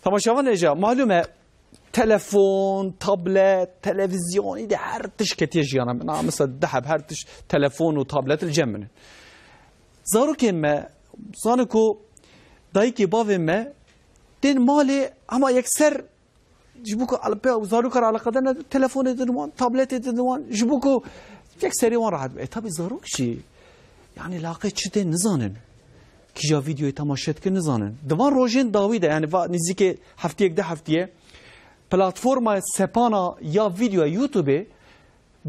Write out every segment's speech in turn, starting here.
تماشاوان اجا معلومه تلفون، تابلت، تلفزیونی ده هر تش کتی جیانا من مثلا دحب هر تش تلفون و تابلت الجمن زارو که ما زانکو دایی که باوی ما دین مالی اما یک سر جبوكو على بيو زاروكر على قدرنا تلفون دنوان تابلت دنوان جبوكو یک سری وان راحت به تابی زاروك شي يعني لاقيت شتي نزانن كيجا فيديو تماشات كن نزانن دوان روجين داويدا يعني نزيك هفتيك ده هفتيه بلاتفورما سپانا یا ویدیو یوتیوب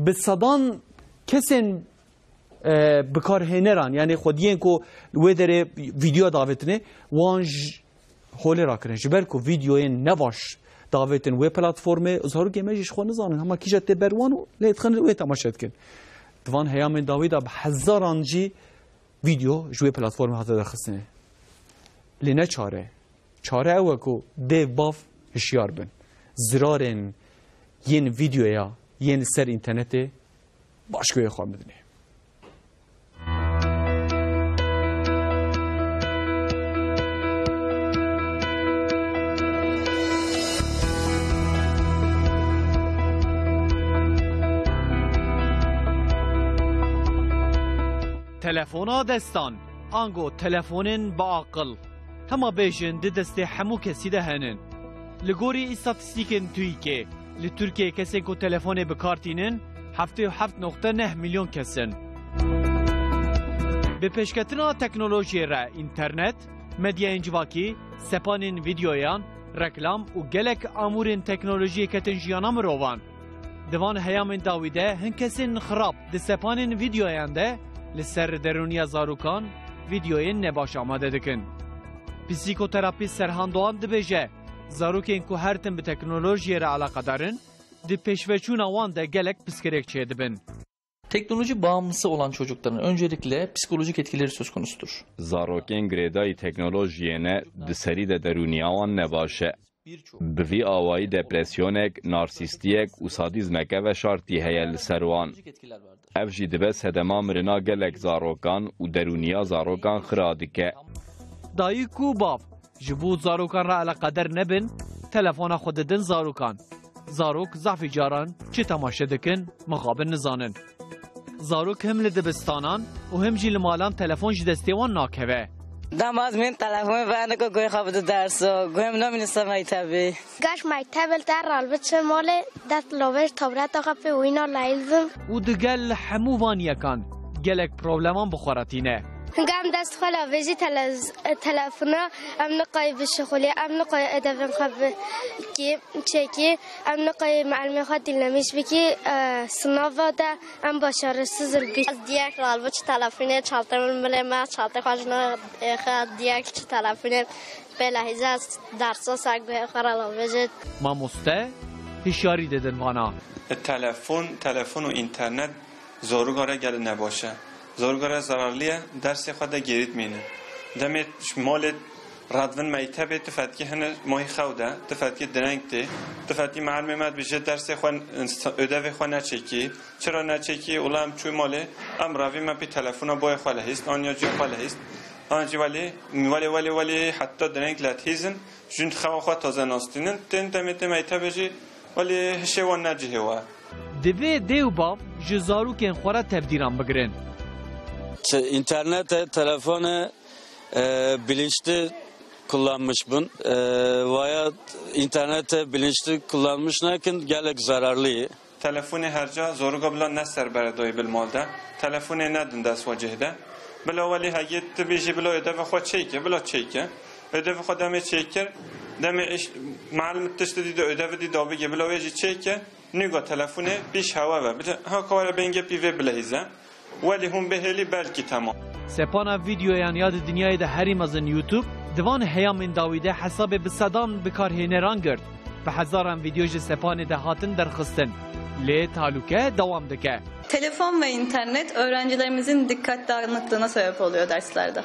بصدان کسین بکار هنران یعنی خودیین کو ویدره ویدیو داوتنه وانج هولی را کرن جبر کو ویدیوی نواش داوتن و پلاتفورم ظهور گیمش خو نزانن اما کیجا تبروانو لیتخن و تماشات کن دوان هیام داویدا به هزاران جی ویدیو جوی پلاتفورم هات دخسنه لینه چاره او کو دیو باف هشیار بن زرارن ین ویدیویا ین سر اینترنت باشگوی خواه بدنه تلفونا دستان آنگو تلفونن با عقل هما بیجن ده دسته همو کسی ده هنن لگوری استاتستیکن توی که لترکیه کسی که تلفن بکارتینن 7.9 میلیون کسن به پیشکتنا تکنولوژی را اینترنت مدیا انجواکی سپانین ویدیویان رکلام و گلک آمورین تکنولوژی کتن جیانا مروان دوان هیام داویده هن کسین خراب ده سپانین ویدیویان ده لسر درونی زاروکان ویدیوین نباش آماده دکن پسیکوتراپی سرهاندوان دبیجه زاروکین که هر تن به تکنولوژی را علاقه دارن دی peşveçuna wan da gelek psikolojik edibin. Teknoloji bağımlısı olan çocukların öncelikle psikolojik etkileri söz konusudur. Zarokên girêdayî teknolojiyê di serî de derûniya wan nebaşe. Bi vî awayî depresyonek, narsîstiyek û sadîzmek ve şartî heye li ser wan. Ev jî dibe sedema mirina gelek zarokan û derûniya zarokan xira dike. Dayî ku bav ji bo zarokan re eleqedar nebin, telefona xwe didin zarokan. Zarok zafî caran çi temaşe dikin, mixabin nizanin. Zarok him li dibistanan û him jî li malan telefon ji destê wan nakeve. Damaz min telefon bende ko goy xwe derso, goyim namînîsta mektebê. Gaş mektebê der ralbet mole dest lover tableta xwe wîna layzim. û digel hemû van yekan gelek probleman bixweretîne. Gam dest xwe vêjî telefona em niqayê bişixulê, em niqayê edevên xwe bikî çekî, em niqayê meelmê xwe dîlnemîş bikî sınava da em başarısız bî. Diğer ralbet telefonê çaltımın bilê me çaltı xwe diğer telefonê belahîze dersa sergoya xwe ralbêjê. Mamoste hişyarî dedin vana. Telefon û internet zorugara gelin nebaşe. Zorgara zararlıya dersi xwe de gerîtmînin. Demê malê radvin mektebê tu fetkî hine mahî xew de, tu fetkî direng tê, tu fetkî meelmê me dibêje dersê xwe ödevê xwe neçekî. Çira neçekî ûla em çû malê em ravî me pê telefona boya xwe lehîst, aniya ciya xwe lehîst. An jî welê heta direng letîzin, jûn xewa xwe taze nastînin, tên demê tê mektebê jî welê hişê wan necihêwe. Divê dê û bav ji zarokên xwe re tevdîran bigirin. İnternet, telefonu bilinçli kullanmış bun. Veya internete bilinçli kullanmış nekin gelek zararlı. Telefonu herca zoruga bila ne serberedoy bil malda. Telefonu ne din dest vacihde. Bila veli hagit biji bila ödevi xwe çeyke, bila çeyke. Ödevi xwe demê çekir. Demê iş معلم tiştî de ödevi di dabige bila wê jî çeyke. Nîga telefonu pîş hewa ve. Ha kawara benge pîvê bilehîze. ولی هم بهلی بلکی تمام. سپانا ویدیویان یاد دنیای ده هریم از یوتیوب دوان هیامین داویده حساب بصدان بکار هنران گرد به هزاران ویدیوج سپان ده هاتن درخستن لی تعلقه دوام دکه. Telefon ve internet öğrencilerimizin dikkat dağınıklığına sebep oluyor derslerde.